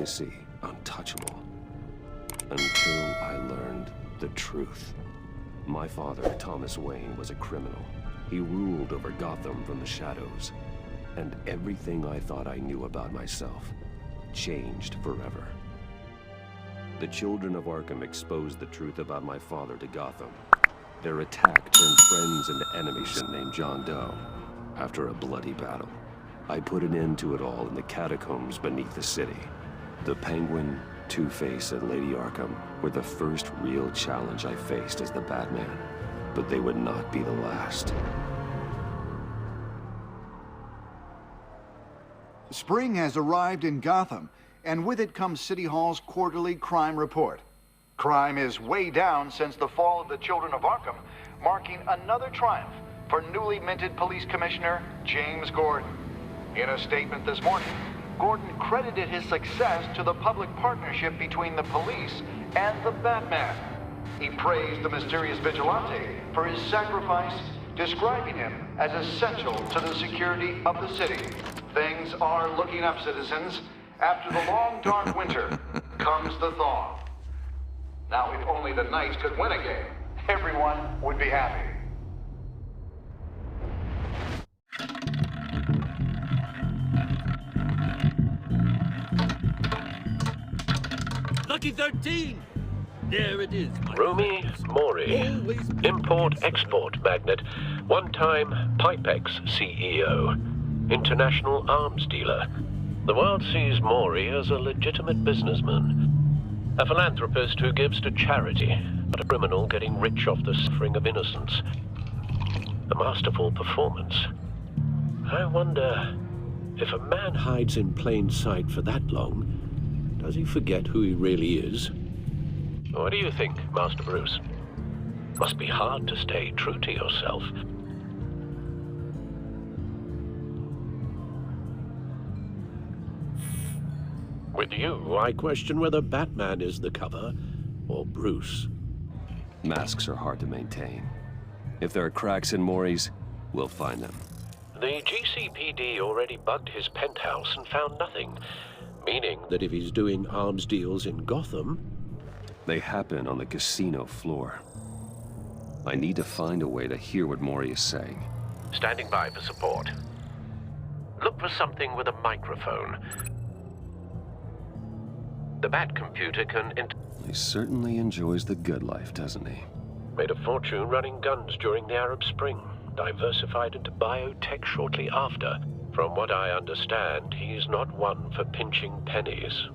legacy untouchable. Until I learned the truth. My father, Thomas Wayne, was a criminal. He ruled over Gotham from the shadows. And everything I thought I knew about myself changed forever. The children of Arkham exposed the truth about my father to Gotham. Their attack turned friends into enemies named John Doe. After a bloody battle, I put an end to it all in the catacombs beneath the city. The Penguin, Two-Face, and Lady Arkham were the first real challenge I faced as the Batman, but they would not be the last. Spring has arrived in Gotham, and with it comes City Hall's quarterly crime report. Crime is way down since the fall of the Children of Arkham, marking another triumph for newly minted Police Commissioner James Gordon. In a statement this morning, Gordon credited his success to the public partnership between the police and the Batman. He praised the mysterious vigilante for his sacrifice, describing him as essential to the security of the city. Things are looking up, citizens. After the long, dark winter comes the thaw. Now, if only the Knights could win a game, everyone would be happy. Lucky 13! There it is. Rumi Mori, import-export magnate, one-time Pipex CEO, international arms dealer. The world sees Mori as a legitimate businessman, a philanthropist who gives to charity, but a criminal getting rich off the suffering of innocence. A masterful performance. I wonder, if a man hides in plain sight for that long, does he forget who he really is? What do you think, Master Bruce? Must be hard to stay true to yourself. With you, I question whether Batman is the cover, or Bruce. Masks are hard to maintain. If there are cracks in Mori's, we'll find them. The GCPD already bugged his penthouse and found nothing, meaning that if he's doing arms deals in Gotham... They happen on the casino floor. I need to find a way to hear what Mori is saying. Standing by for support. Look for something with a microphone. The Bat computer can... He certainly enjoys the good life, doesn't he? Made a fortune running guns during the Arab Spring. Diversified into biotech shortly after. From what I understand, he's not one for pinching pennies.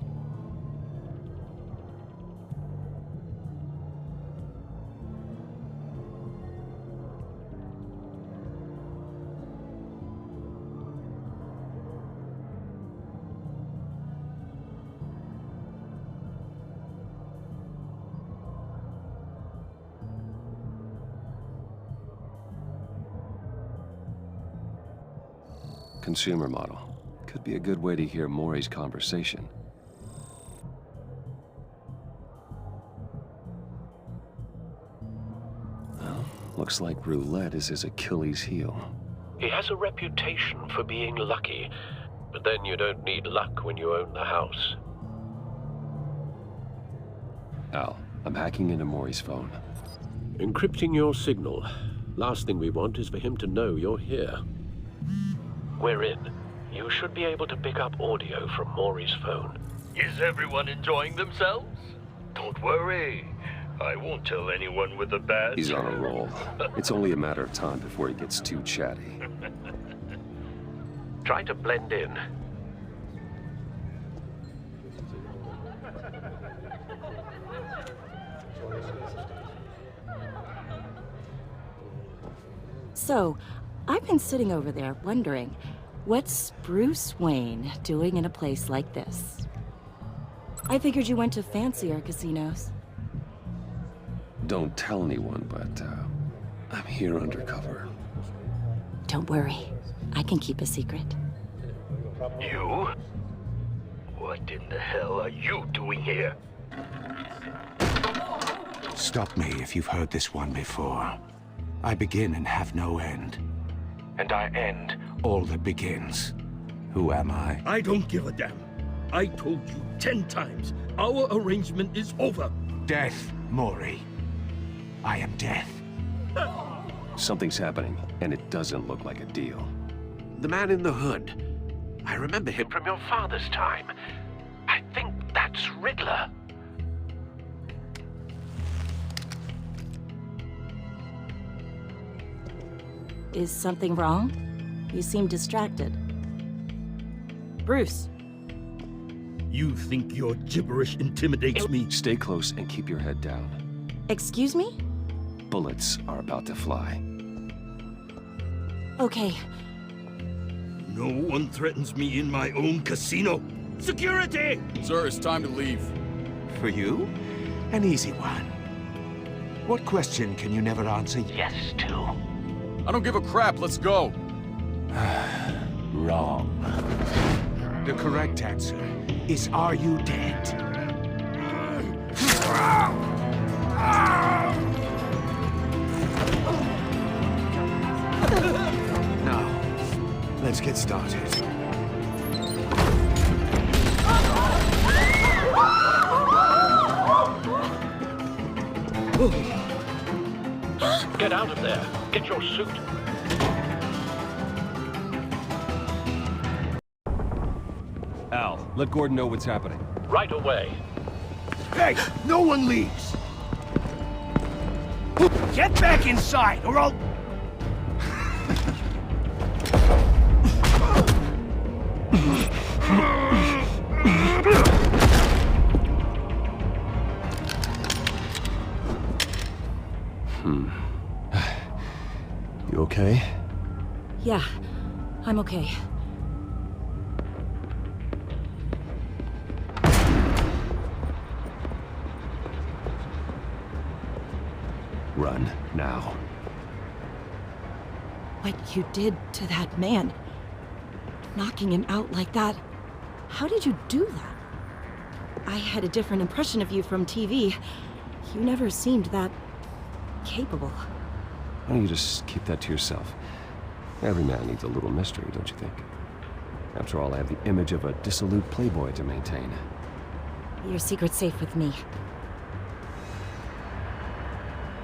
Consumer model. Could be a good way to hear Mori's conversation. Well, looks like roulette is his Achilles heel. He has a reputation for being lucky, but then you don't need luck when you own the house. Al, I'm hacking into Mori's phone. Encrypting your signal. Last thing we want is for him to know you're here. We're in. You should be able to pick up audio from Mori's phone. Is everyone enjoying themselves? Don't worry. I won't tell anyone with a badge. He's on a roll. It's only a matter of time before he gets too chatty. Try to blend in. So, I've been sitting over there wondering, what's Bruce Wayne doing in a place like this? I figured you went to fancier casinos. Don't tell anyone, but I'm here undercover. Don't worry, I can keep a secret. You? What in the hell are you doing here? Stop me if you've heard this one before. I begin and have no end. And I end all that begins. Who am I? I don't give a damn. I told you 10 times, our arrangement is over. Death, Maury. I am death. Something's happening, and it doesn't look like a deal. The man in the hood. I remember him from your father's time. I think that's Riddler. Is something wrong? You seem distracted. Bruce. You think your gibberish intimidates me? Stay close and keep your head down. Excuse me? Bullets are about to fly. Okay. No one threatens me in my own casino. Security! Sir, it's time to leave. For you? An easy one. What question can you never answer yes to? I don't give a crap, let's go. Wrong. The correct answer is, are you dead? Now, let's get started. Get out of there. Get your suit. Al, let Gordon know what's happening. Right away. Hey, no one leaves! Get back inside, or I'll... You okay? Yeah, I'm okay. Run, now. What you did to that man, knocking him out like that, how did you do that? I had a different impression of you from TV. You never seemed that capable. Why don't you just keep that to yourself? Every man needs a little mystery, don't you think? After all, I have the image of a dissolute playboy to maintain. Your secret's safe with me.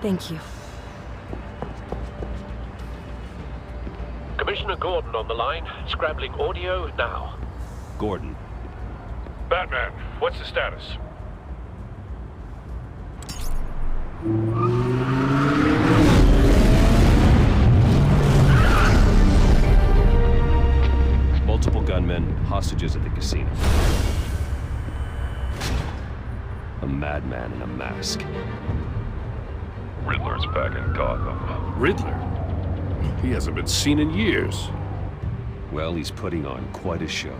Thank you. Commissioner Gordon on the line. Scrabbling audio now. Gordon. Batman, what's the status? Multiple gunmen, hostages at the casino. A madman in a mask. Riddler's back in Gotham. Riddler? He hasn't been seen in years. Well, he's putting on quite a show.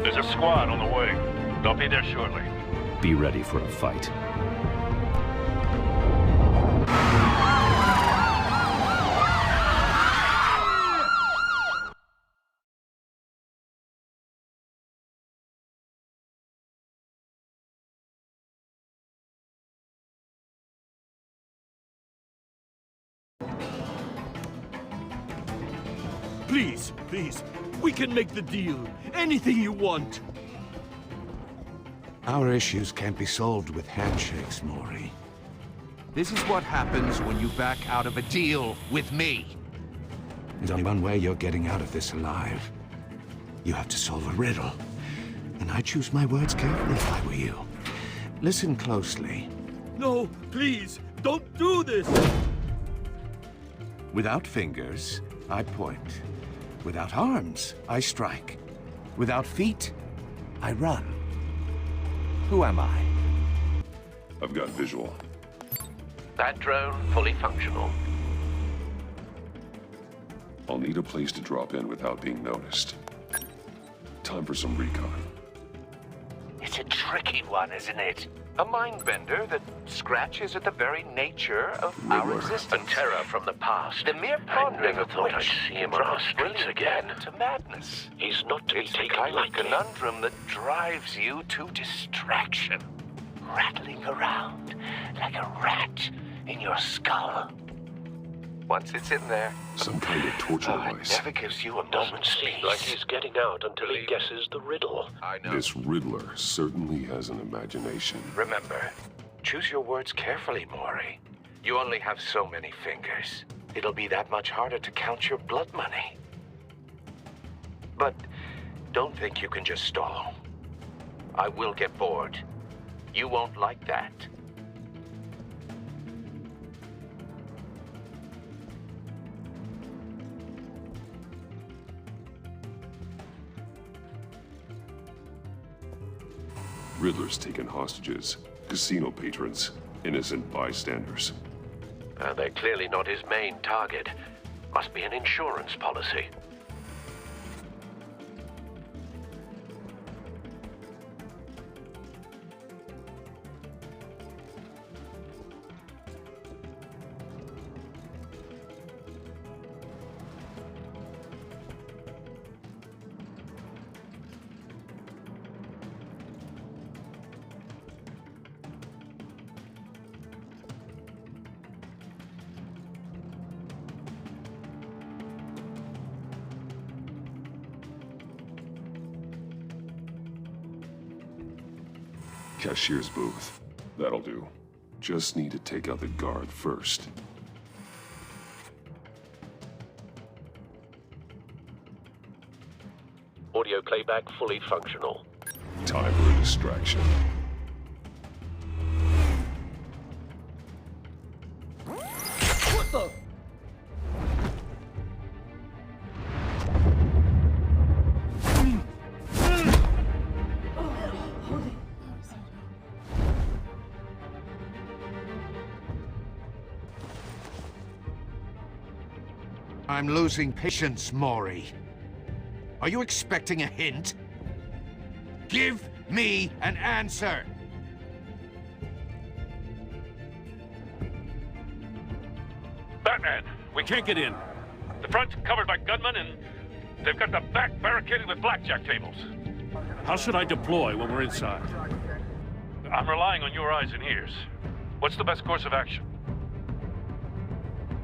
There's a squad on the way. They'll be there shortly. Be ready for a fight. Please, please, we can make the deal. Anything you want. Our issues can't be solved with handshakes, Maury. This is what happens when you back out of a deal with me. There's only one way you're getting out of this alive. You have to solve a riddle. And I choose my words carefully if I were you. Listen closely. No, please, don't do this! Without fingers, I point. Without arms, I strike. Without feet, I run. Who am I? I've got visual. That drone fully functional. I'll need a place to drop in without being noticed. Time for some recon. It's a tricky one, isn't it? A mind-bender that scratches at the very nature of our Riddler. existence. A terror from the past. The mere I pondering never of thought I'd which see him on our drives streets brilliant again. men to madness. He's not to be It's the taken kind of lightly. conundrum that drives you to distraction, rattling around like a rat in your skull. Once it's in there, Some kind of torture it device. never gives you a Doesn't moment's seem peace. like he's getting out until he guesses the riddle. I know. This Riddler certainly has an imagination. Remember, choose your words carefully, Maury. You only have so many fingers. It'll be that much harder to count your blood money. But don't think you can just stall. I will get bored. You won't like that. Riddler's taken hostages, casino patrons, innocent bystanders. They're clearly not his main target. Must be an insurance policy. Cashier's booth. That'll do. Just need to take out the guard first. Audio playback fully functional. Time for a distraction. What the? I'm losing patience, Maury. Are you expecting a hint? Give me an answer! Batman, we can't get in. The front's covered by gunmen, and they've got the back barricaded with blackjack tables. How should I deploy when we're inside? I'm relying on your eyes and ears. What's the best course of action?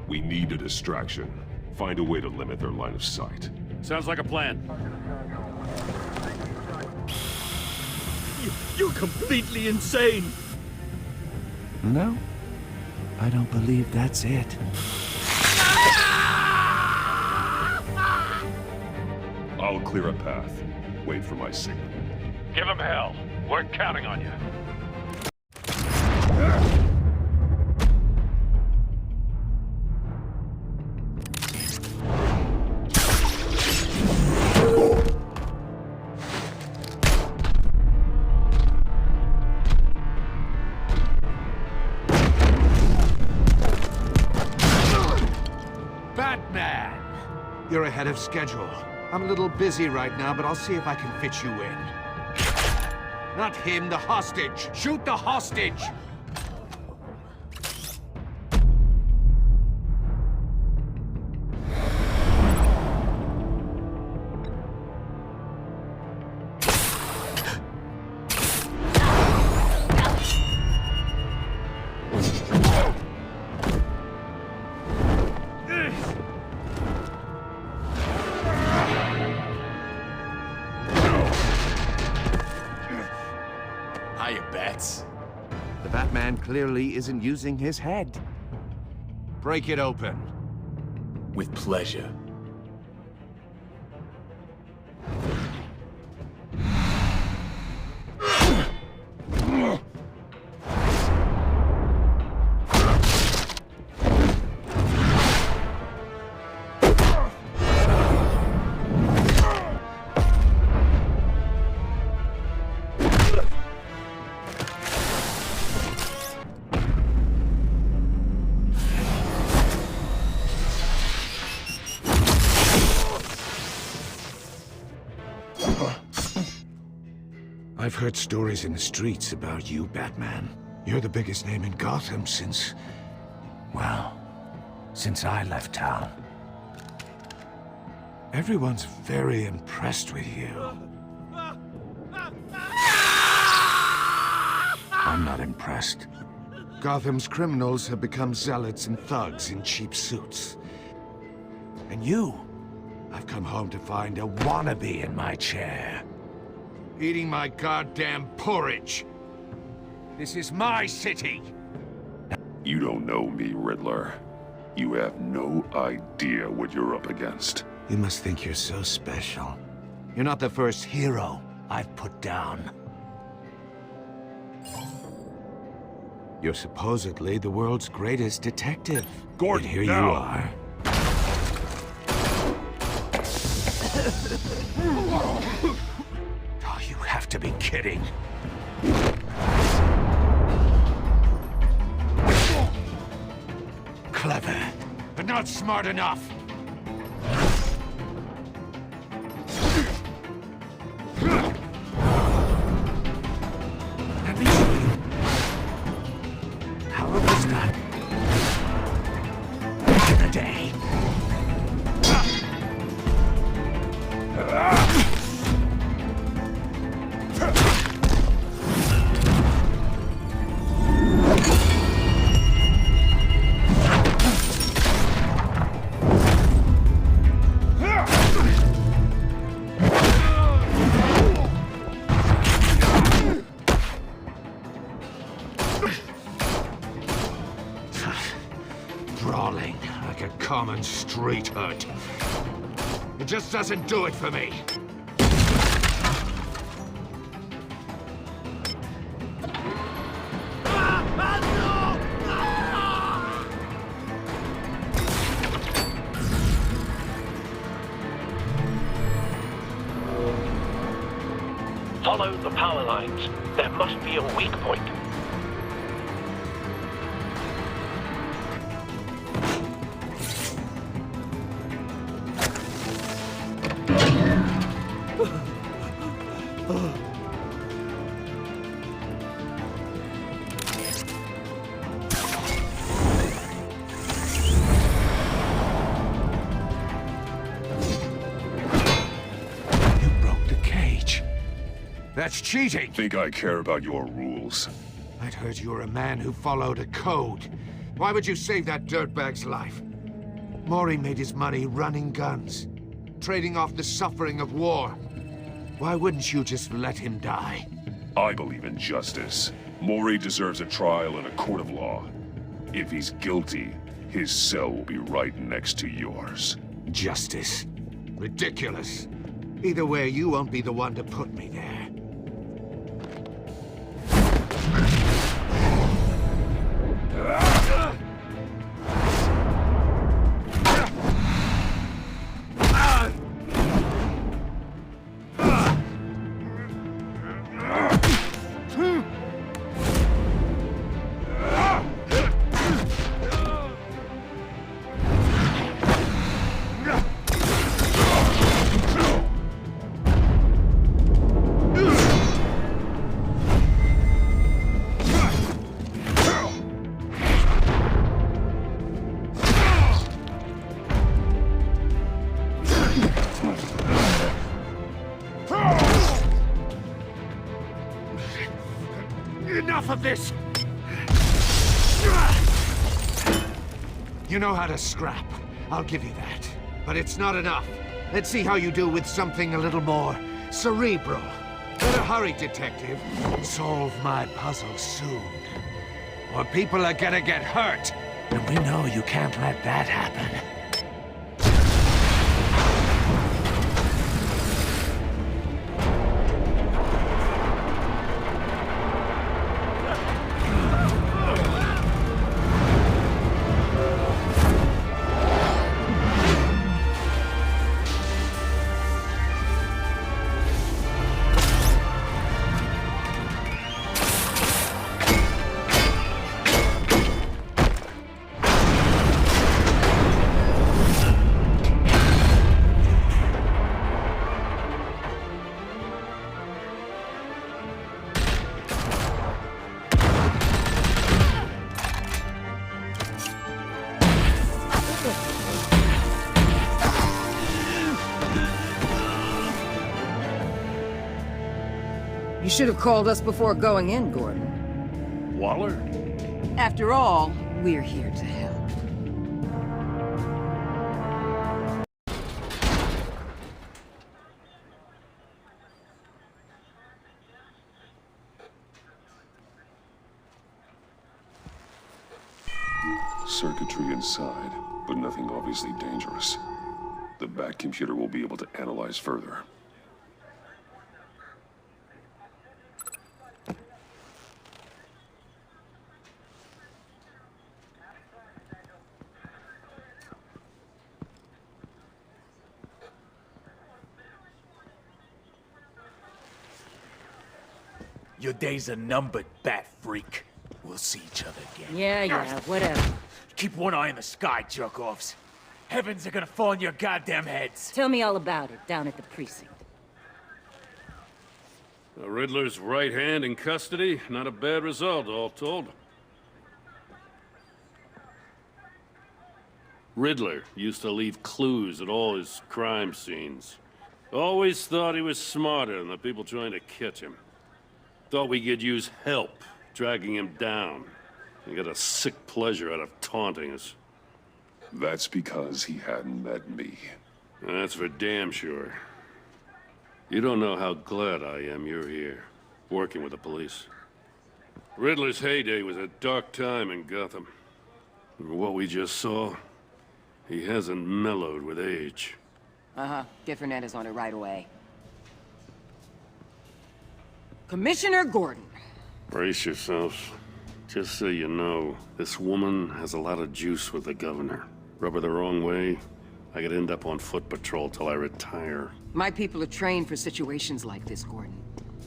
We need a distraction. Find a way to limit their line of sight. Sounds like a plan. You're completely insane! No, I don't believe that's it. I'll clear a path. Wait for my signal. Give them hell. We're counting on you. Batman! You're ahead of schedule. I'm a little busy right now, but I'll see if I can fit you in. Not him, the hostage! Shoot the hostage! Hiya, Bats. The Batman clearly isn't using his head. Break it open. With pleasure. I've heard stories in the streets about you, Batman. You're the biggest name in Gotham since... well, since I left town. Everyone's very impressed with you. I'm not impressed. Gotham's criminals have become zealots and thugs in cheap suits. And you, I've come home to find a wannabe in my chair. Eating my goddamn porridge. This is my city. You don't know me, Riddler. You have no idea what you're up against. You must think you're so special. You're not the first hero I've put down. You're supposedly the world's greatest detective. Gordon, and here now. you are. Oh, you have to be kidding. Clever, but not smart enough. Let me show you how it was done. Back in the day. Brawling like a common street hood. It just doesn't do it for me. Follow the power lines. There must be a weak point. That's cheating! Think I care about your rules? I'd heard you were a man who followed a code. Why would you save that dirtbag's life? Mori made his money running guns, trading off the suffering of war. Why wouldn't you just let him die? I believe in justice. Mori deserves a trial in a court of law. If he's guilty, his cell will be right next to yours. Justice. Ridiculous. Either way, you won't be the one to put me there. Enough of this! You know how to scrap. I'll give you that. But it's not enough. Let's see how you do with something a little more cerebral. Better hurry, detective. Solve my puzzle soon. Or people are gonna get hurt. And we know you can't let that happen. You should have called us before going in, Gordon. Waller? After all, we're here to help. Circuitry inside, but nothing obviously dangerous. The back computer will be able to analyze further. Your days are numbered, bat freak. We'll see each other again. Yeah, whatever. Keep one eye in the sky, jerk-offs. Heavens are gonna fall on your goddamn heads. Tell me all about it down at the precinct. The Riddler's right hand in custody. Not a bad result, all told. Riddler used to leave clues at all his crime scenes. Always thought he was smarter than the people trying to catch him. Thought we could use help, dragging him down. He got a sick pleasure out of taunting us. That's because he hadn't met me. That's for damn sure. You don't know how glad I am you're here, working with the police. Riddler's heyday was a dark time in Gotham. What we just saw, he hasn't mellowed with age. Uh-huh. Get Fernandez on it right away. Commissioner Gordon. Brace yourselves. Just so you know, this woman has a lot of juice with the governor. Rub her the wrong way, I could end up on foot patrol till I retire. My people are trained for situations like this, Gordon.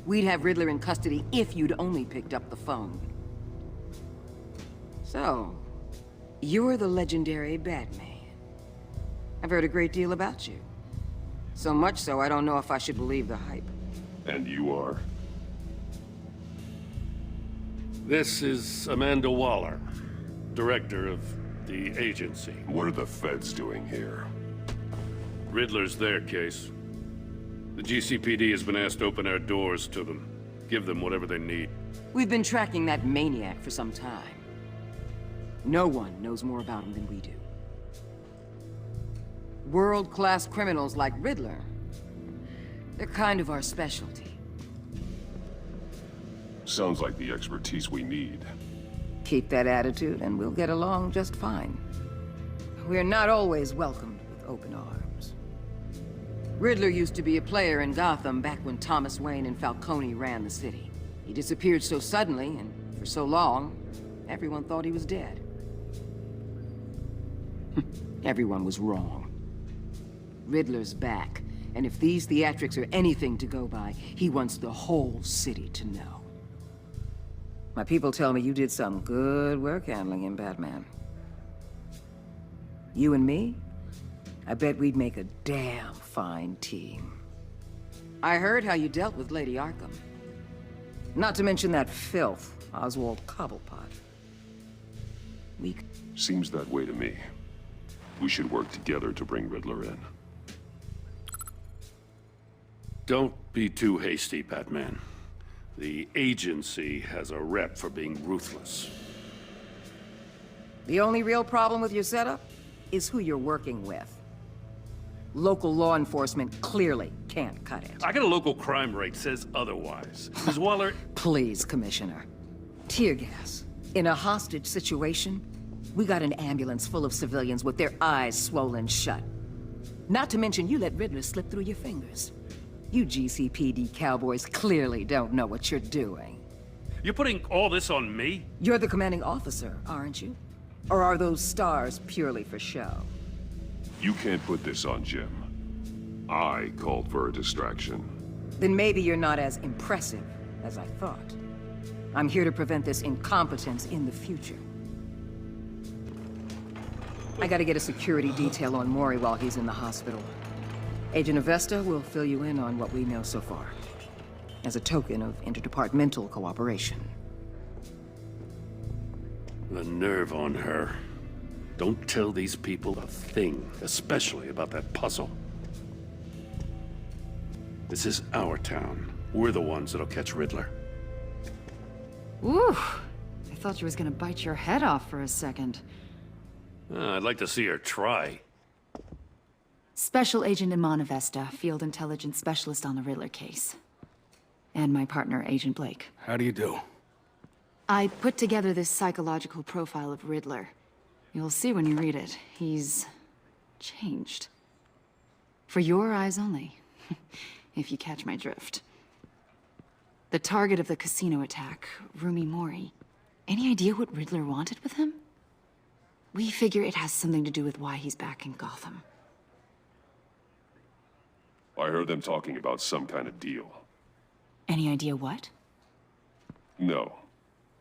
We'd have Riddler in custody if you'd only picked up the phone. So, you're the legendary Batman. I've heard a great deal about you. So much so, I don't know if I should believe the hype. And you are? This is Amanda Waller, director of the agency. What are the feds doing here? Riddler's their case. The GCPD has been asked to open our doors to them. Give them whatever they need. We've been tracking that maniac for some time. No one knows more about him than we do. World-class criminals like Riddler, they're kind of our specialty. Sounds like the expertise we need. Keep that attitude and we'll get along just fine. We're not always welcomed with open arms. Riddler used to be a player in Gotham back when Thomas Wayne and Falcone ran the city. He disappeared so suddenly and for so long, everyone thought he was dead. Everyone was wrong. Riddler's back, and if these theatrics are anything to go by, he wants the whole city to know. My people tell me you did some good work handling him, Batman. You and me? I bet we'd make a damn fine team. I heard how you dealt with Lady Arkham. Not to mention that filth, Oswald Cobblepot. Seems that way to me. We should work together to bring Riddler in. Don't be too hasty, Batman. The agency has a rep for being ruthless. The only real problem with your setup is who you're working with. Local law enforcement clearly can't cut it. I got a local crime rate says otherwise. Ms. Waller... Please, Commissioner. Tear gas. In a hostage situation, we got an ambulance full of civilians with their eyes swollen shut. Not to mention you let Riddler slip through your fingers. You GCPD cowboys clearly don't know what you're doing. You're putting all this on me? You're the commanding officer, aren't you? Or are those stars purely for show? You can't put this on Jim. I called for a distraction. Then maybe you're not as impressive as I thought. I'm here to prevent this incompetence in the future. I gotta get a security detail on Maury while he's in the hospital. Agent Avesta will fill you in on what we know so far, as a token of interdepartmental cooperation. The nerve on her. Don't tell these people a thing, especially about that puzzle. This is our town. We're the ones that'll catch Riddler. Woo! thought she was gonna bite your head off for a second. I'd like to see her try. Special Agent Imana Vesta, Field Intelligence Specialist on the Riddler case. And my partner, Agent Blake. How do you do? I put together this psychological profile of Riddler. You'll see when you read it. He's changed. For your eyes only, if you catch my drift. The target of the casino attack, Rumi Mori. Any idea what Riddler wanted with him? We figure it has something to do with why he's back in Gotham. I heard them talking about some kind of deal. Any idea what? No,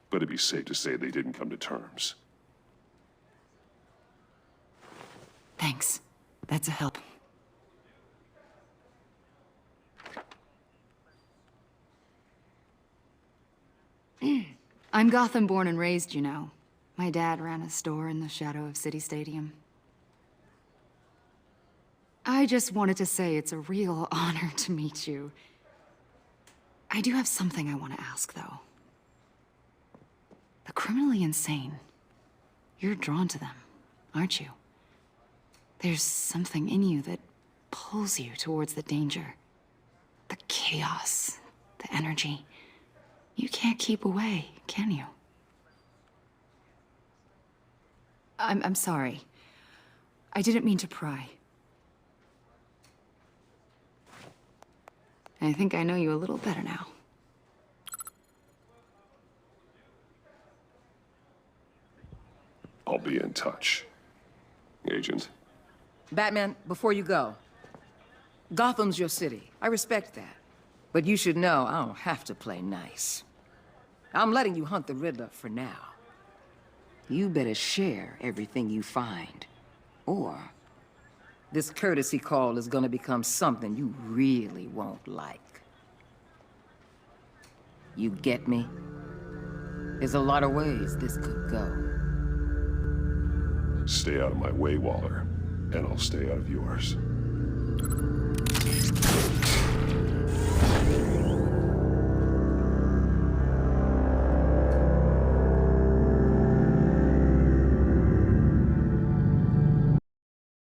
but it'd be safe to say they didn't come to terms. Thanks. That's a help. I'm Gotham born and raised, you know. My dad ran a store in the shadow of City Stadium. I just wanted to say it's a real honor to meet you. I do have something I want to ask, though. The criminally insane. You're drawn to them, aren't you? There's something in you that pulls you towards the danger. The chaos, the energy. You can't keep away, can you? I'm sorry. I didn't mean to pry. I think I know you a little better now. I'll be in touch. Agent. Batman, before you go, Gotham's your city. I respect that. But you should know I don't have to play nice. I'm letting you hunt the Riddler for now. You better share everything you find. Or this courtesy call is gonna become something you really won't like. You get me? There's a lot of ways this could go. Stay out of my way, Waller, and I'll stay out of yours.